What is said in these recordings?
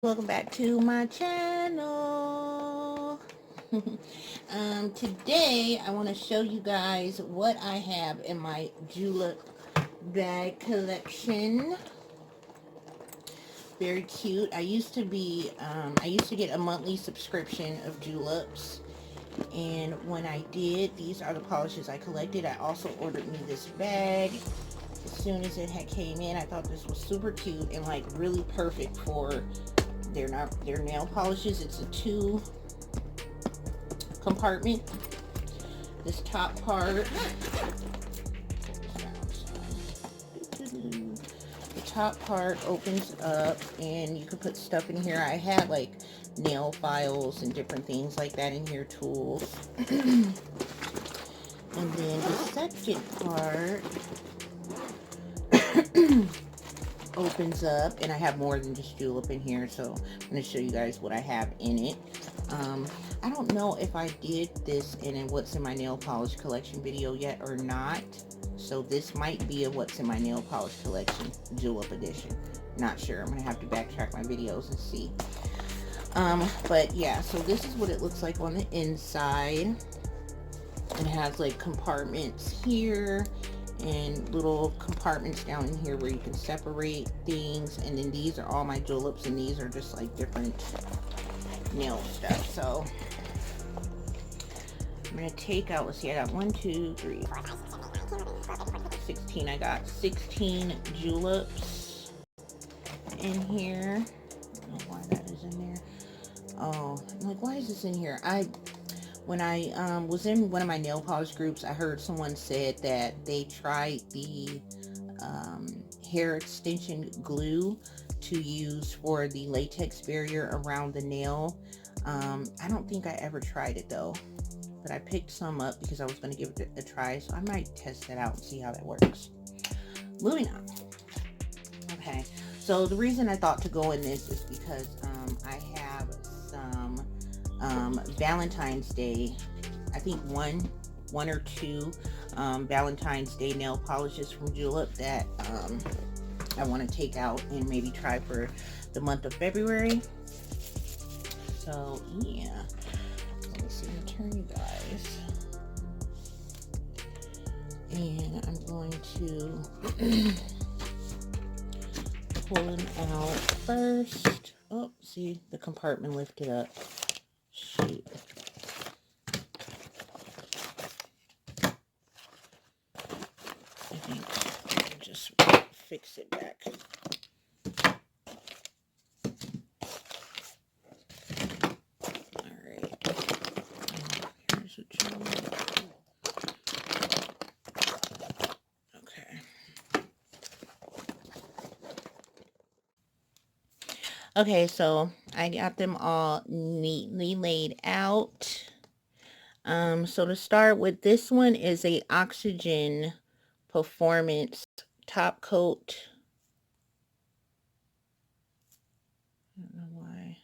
Welcome back to my channel. Today I want to show you guys what I have in my julep bag collection. Very cute. I used to get a monthly subscription of juleps, and when I did, these are the polishes I collected. I also ordered me this bag. As soon as it had came in, I thought this was super cute and like really perfect for their nail polishes. It's a 2 compartment. This top part, the top part opens up and you can put stuff in here. I had like nail files and different things like that in here, tools. And then the second part opens up, and I have more than just julep in here, so I'm going to show you guys what I have in it. I don't know if I did this in what's in my nail polish collection video yet or not, so this might be a what's in my nail polish collection julep edition. Not sure. I'm going to have to backtrack my videos and see. But yeah, so this is what it looks like on the inside. It has like compartments here and little compartments down in here where you can separate things, and then these are all my juleps, and these are just like different nail stuff. So I'm gonna take out, let's see, I got 1, 2, 3, 16. I got 16 juleps in here. I don't know why that is in there. Oh, I'm like, why is this in here? When I was in one of my nail polish groups, I heard someone said that they tried the hair extension glue to use for the latex barrier around the nail. I don't think I ever tried it though, but I picked some up because I was going to give it a try, so I might test that out and see how that works. Moving on. Okay, so the reason I thought to go in this is because I have some Valentine's Day, I think one or two Valentine's Day nail polishes from Julep that I want to take out and maybe try for the month of February. So yeah, let me see, let me turn you guys, and I'm going to pull them out first. Oh, see, the compartment lifted up. Shoot. I think I'll just fix it back. Alright. Here's a julep. Okay. Okay, so I got them all neatly laid out. So to start with, this one is a Oxygen Performance top coat. I don't know why.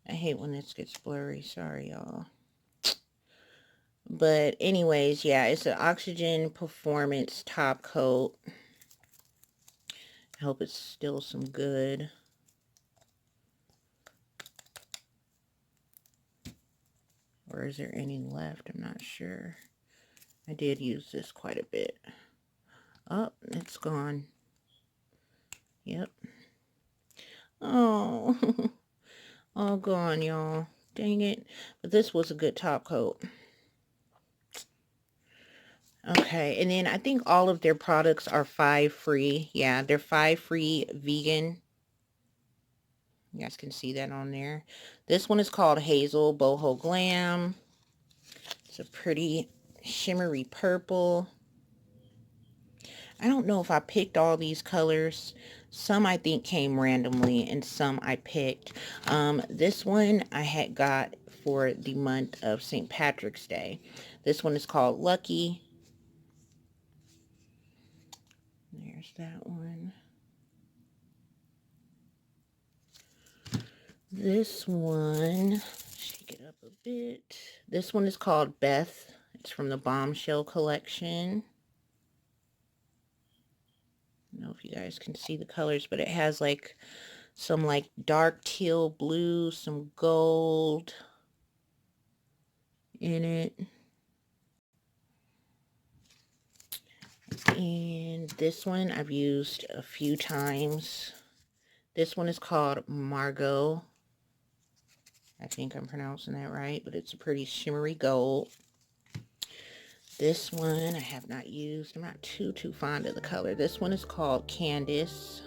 I hate when this gets blurry. Sorry, y'all. But anyways, yeah, it's an Oxygen Performance top coat. I hope it's still some good. Or is there any left? I'm not sure. I did use this quite a bit. Oh, it's gone. Yep. Oh, all gone, y'all. Dang it. But this was a good top coat. Okay, and then I think all of their products are 5 free. Yeah, they're 5 free vegan. You guys can see that on there. This one is called Hazel Boho Glam. It's a pretty shimmery purple. I don't know if I picked all these colors. Some I think came randomly and some I picked. This one I had got for the month of St. Patrick's Day. This one is called Lucky. There's that one. This one, shake it up a bit. This one is called Beth. It's from the Bombshell collection. I don't know if you guys can see the colors, but it has like some like dark teal blue, some gold in it. And this one I've used a few times. This one is called Margot. I think I'm pronouncing that right, but it's a pretty shimmery gold. This one I have not used. I'm not too fond of the color. This one is called Candice.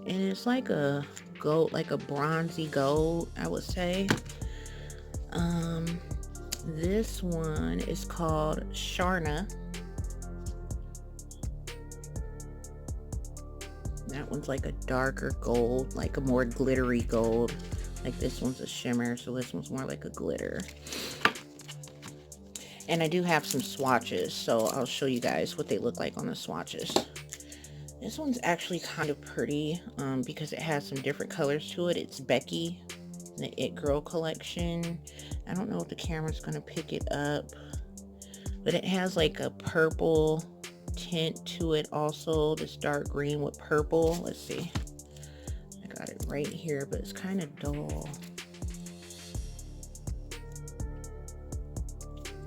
And it's like a gold, like a bronzy gold, I would say. This one is called Sharna. That one's like a darker gold, like a more glittery gold. Like this one's a shimmer, so this one's more like a glitter. And I do have some swatches, so I'll show you guys what they look like on the swatches. This one's actually kind of pretty because it has some different colors to it. It's Becky, the It Girl collection. I don't know if the camera's gonna pick it up, but it has like a purple tint to it also. This dark green with purple. Let's see. I got it right here, but it's kind of dull.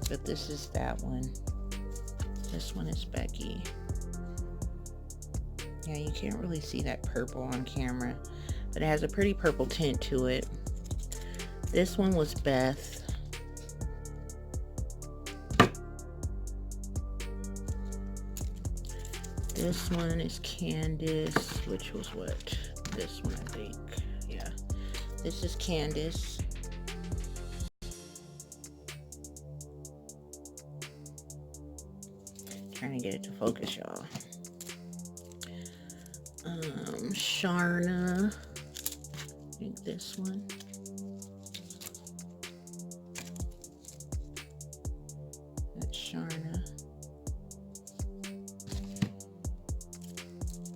But this is that one. This one is Becky. Yeah, you can't really see that purple on camera, but it has a pretty purple tint to it. This one was Beth. This one is Candice, which was what? This one, I think. Yeah. This is Candice. Trying to get it to focus, y'all. Sharna. I think this one. That's Sharna.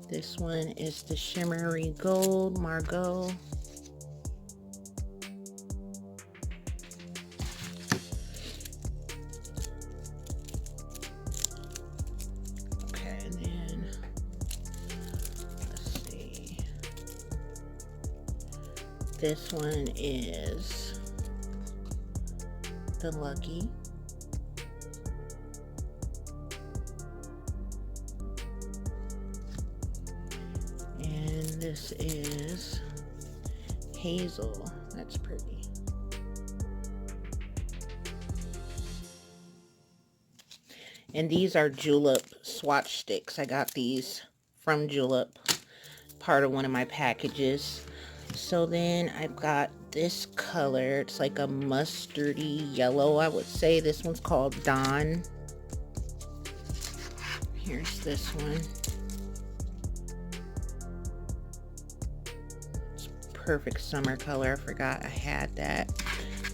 This one is the shimmery gold, Margot. Okay, and then let's see. This one is the Lucky. This is Hazel. That's pretty. And these are Julep swatch sticks. I got these from Julep, part of one of my packages. So then I've got this color. It's like a mustardy yellow, I would say. This one's called Dawn. Here's this one. Perfect summer color. I forgot I had that.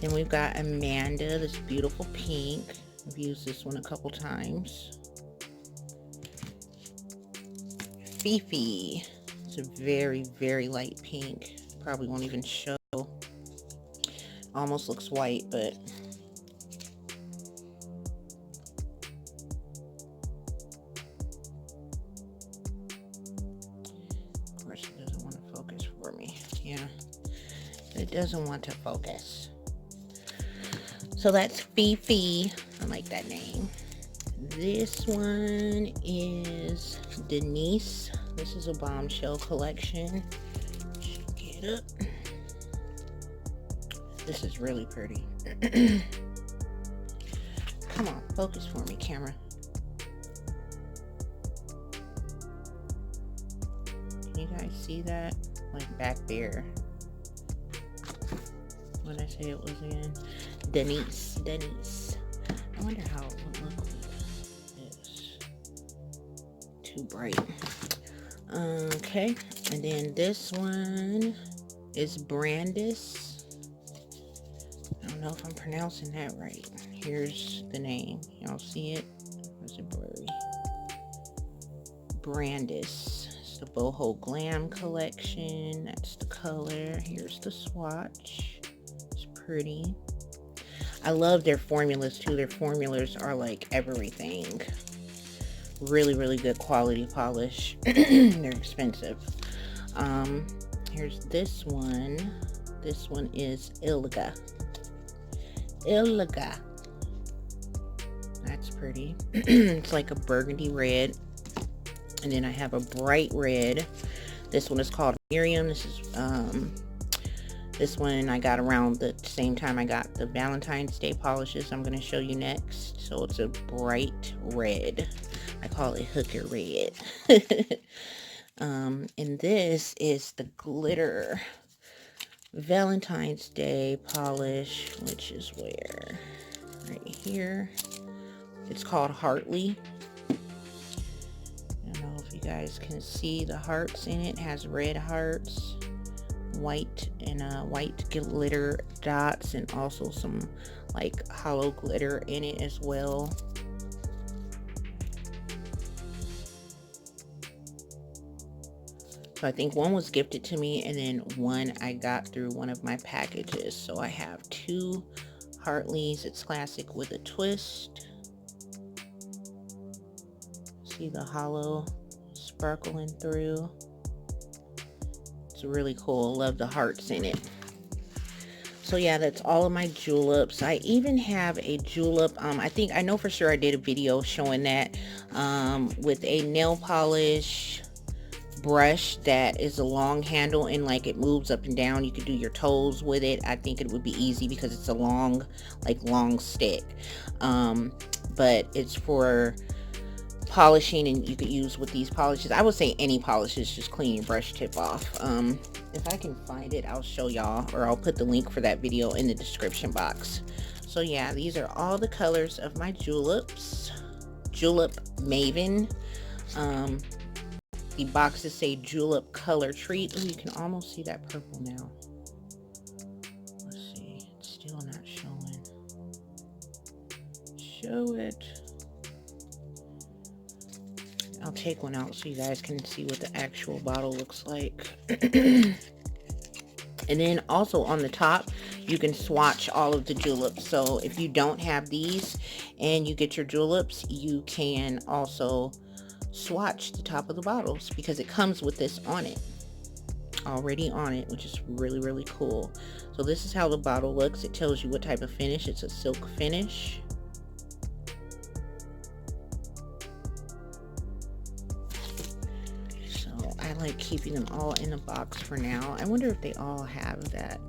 Then we've got Amanda, this beautiful pink. I've used this one a couple times. Fifi. It's a very light pink. Probably won't even show. Almost looks white, but of course it doesn't want to focus for me. Yeah, it doesn't want to focus. So that's Fifi. I like that name. This one is Denise. This is a bombshell collection. Get up. This is really pretty. Come on, focus for me, camera. Can you guys see that? Like back there. What did I say it was in? Denise. I wonder how it would look with this. Too bright. Okay, and then this one is Brandis. I don't know if I'm pronouncing that right. Here's the name. Y'all see it? Or is it blurry? Brandis. It's the Boho Glam collection. That's the color. Here's the swatch. It's pretty. I love their formulas too. Their formulas are like everything. Really good quality polish. They're expensive. Here's this one. This one is Ilga. Ilga. That's pretty. It's like a burgundy red. And then I have a bright red. This one is called Miriam. This one I got around the same time I got the Valentine's Day polishes I'm going to show you next. So it's a bright red. I call it hooker red. And this is the glitter Valentine's Day polish, which is where? Right here. It's called Heartly. I don't know if you guys can see the hearts in it. It has red hearts, white and white glitter dots, and also some like hollow glitter in it as well. So I think one was gifted to me, and then one I got through one of my packages. So I have two Heartleys. It's classic with a twist. See the hollow sparkling through. It's really cool. Love the hearts in it. So yeah, that's all of my juleps. I even have a julep. I know for sure I did a video showing that with a nail polish brush that is a long handle and like it moves up and down. You could do your toes with it. I think it would be easy because it's a long stick. But it's for polishing, and you could use with these polishes. I would say any polishes, just clean your brush tip off. If I can find it, I'll show y'all, or I'll put the link for that video in the description box. So yeah, these are all the colors of my juleps. Julep Maven. The boxes say Julep Color Treat. Ooh, you can almost see that purple now. Let's see. It's still not showing. Show it. I'll take one out so you guys can see what the actual bottle looks like. And then also on the top, you can swatch all of the juleps. So if you don't have these and you get your juleps, you can also swatch the top of the bottles because it comes with this on it, already on it, which is really, really cool. So this is how the bottle looks. It tells you what type of finish. It's a silk finish. So I like keeping them all in a box for now. I wonder if they all have that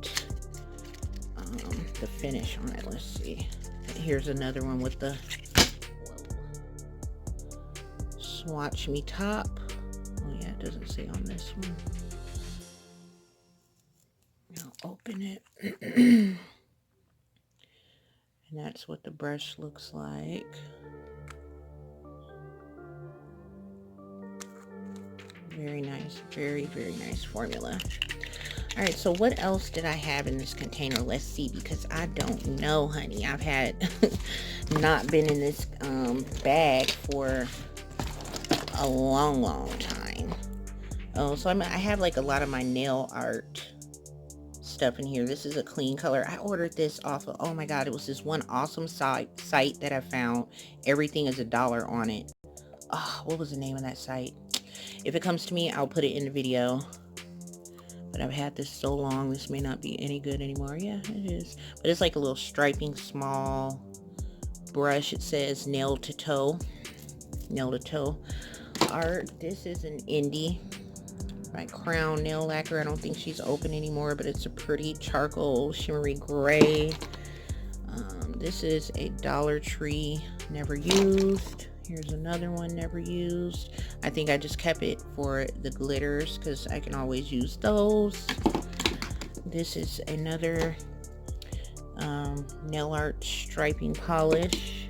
the finish on it. Let's see. Here's another one with the Swatch Me top. Oh yeah, it doesn't say on this one. I'll open it. And that's what the brush looks like. Very nice. Very, very nice formula. All right, so what else did I have in this container? Let's see, because I don't know, honey. I've had not been in this bag for a long time. Oh, so I have like a lot of my nail art stuff in here. This is a clean color. I ordered this off of, oh my god, it was this one awesome site that I found. Everything is $1 on it. Oh, what was the name of that site? If it comes to me, I'll put it in the video. But I've had this so long, this may not be any good anymore. Yeah, it is. But it's like a little striping small brush. It says nail to toe art. This is an indie by Crown Nail Lacquer. I don't think she's open anymore, but it's a pretty charcoal shimmery gray. This is a Dollar Tree, never used. Here's another one, never used. I think I just kept it for the glitters because I can always use those. This is another nail art striping polish.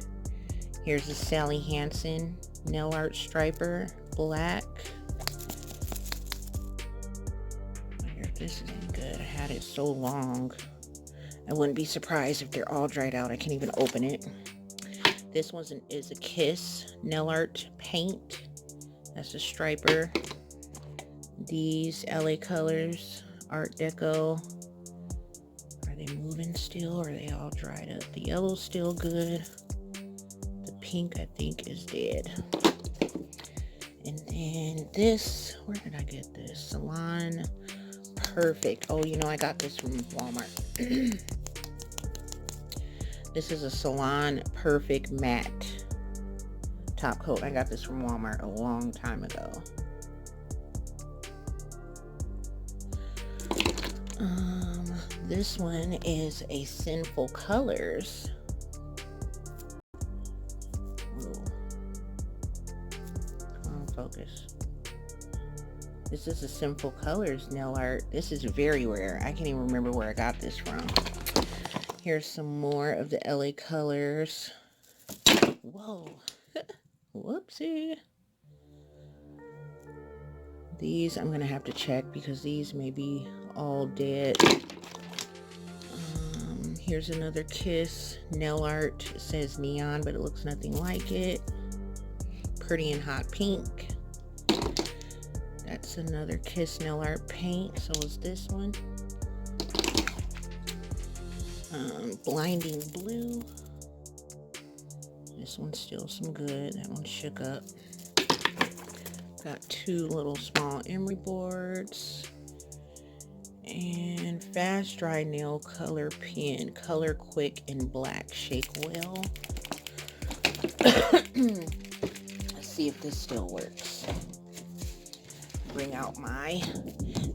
Here's a Sally Hansen nail art striper, black. I wonder if this is any good. I had it so long. I wouldn't be surprised if they're all dried out. I can't even open it. This one is a Kiss nail art paint. That's a striper. These LA Colors Art Deco. Are they moving still, or are they all dried up? The yellow's still good. The pink, I think, is dead. And then this, where did I get this? Salon Perfect. Oh, you know, I got this from Walmart. This is a Salon Perfect Matte top coat. I got this from Walmart a long time ago. This one is a Sinful Colors. Ooh. Come on, focus. This is a Sinful Colors nail art. This is very rare. I can't even remember where I got this from. Here's some more of the LA Colors. Whoa. Whoopsie. These I'm gonna have to check because these may be all dead. Here's another Kiss nail art. It says neon, but it looks nothing like it. Pretty and Hot Pink. That's another Kiss nail art paint. So is this one. Blinding Blue. This one's still some good. That one shook up. Got two little small emery boards. And Fast Dry Nail Color Pen. Color Quick and Black. Shake well. Let's see if this still works. Bring out my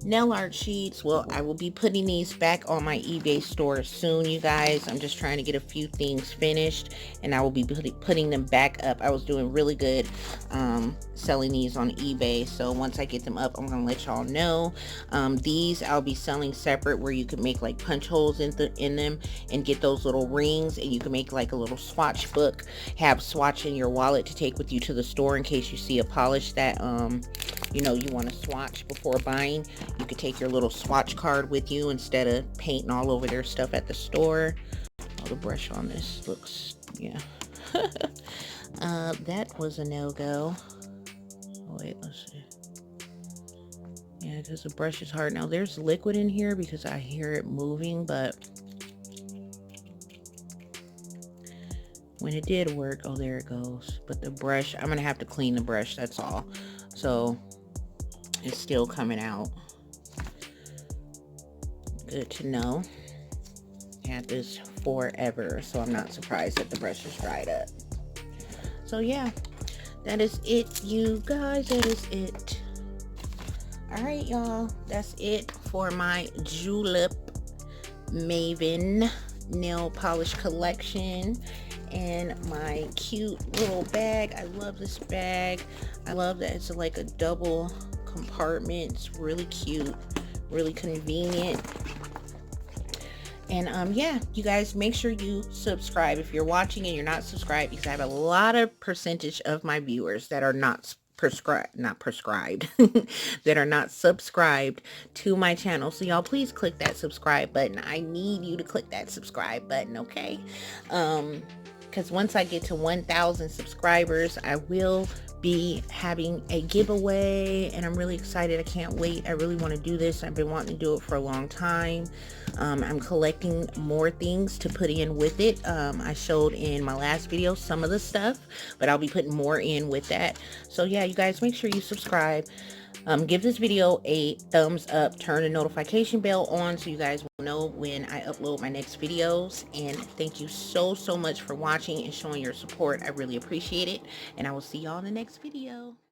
nail art sheets. Well, I will be putting these back on my eBay store soon, you guys. I'm just trying to get a few things finished, and I will be putting them back up. I was doing really good selling these on eBay, so once I get them up, I'm gonna let y'all know. These I'll be selling separate, where you can make like punch holes in them and get those little rings, and you can make like a little swatch book, have swatch in your wallet to take with you to the store in case you see a polish that you know you want to swatch before buying. You could take your little swatch card with you instead of painting all over their stuff at the store. Oh, the brush on this looks, yeah. That was a no-go. Oh, wait, let's see. Yeah, because the brush is hard. Now, there's liquid in here because I hear it moving, but when it did work, oh, there it goes. But the brush, I'm going to have to clean the brush, that's all. So, it's still coming out. Good to know. Had this forever, so I'm not surprised that the brush is dried up. So yeah, that is it, you guys. That is it. All right, y'all. That's it for my Julep Maven nail polish collection and my cute little bag. I love this bag. I love that it's like a double compartment. It's really cute, really convenient. And yeah, you guys, make sure you subscribe if you're watching and you're not subscribed, because I have a lot of percentage of my viewers that are not prescribed that are not subscribed to my channel. So y'all, please click that subscribe button. I need you to click that subscribe button, okay? Because once I get to 1,000 subscribers, I will be having a giveaway, and I'm really excited. I can't wait. I really want to do this. I've been wanting to do it for a long time. I'm collecting more things to put in with it. I showed in my last video some of the stuff, but I'll be putting more in with that. So yeah, you guys, make sure you subscribe. Give this video a thumbs up, turn the notification bell on so you guys will know when I upload my next videos. And thank you so much for watching and showing your support. I really appreciate it, and I will see y'all in the next video.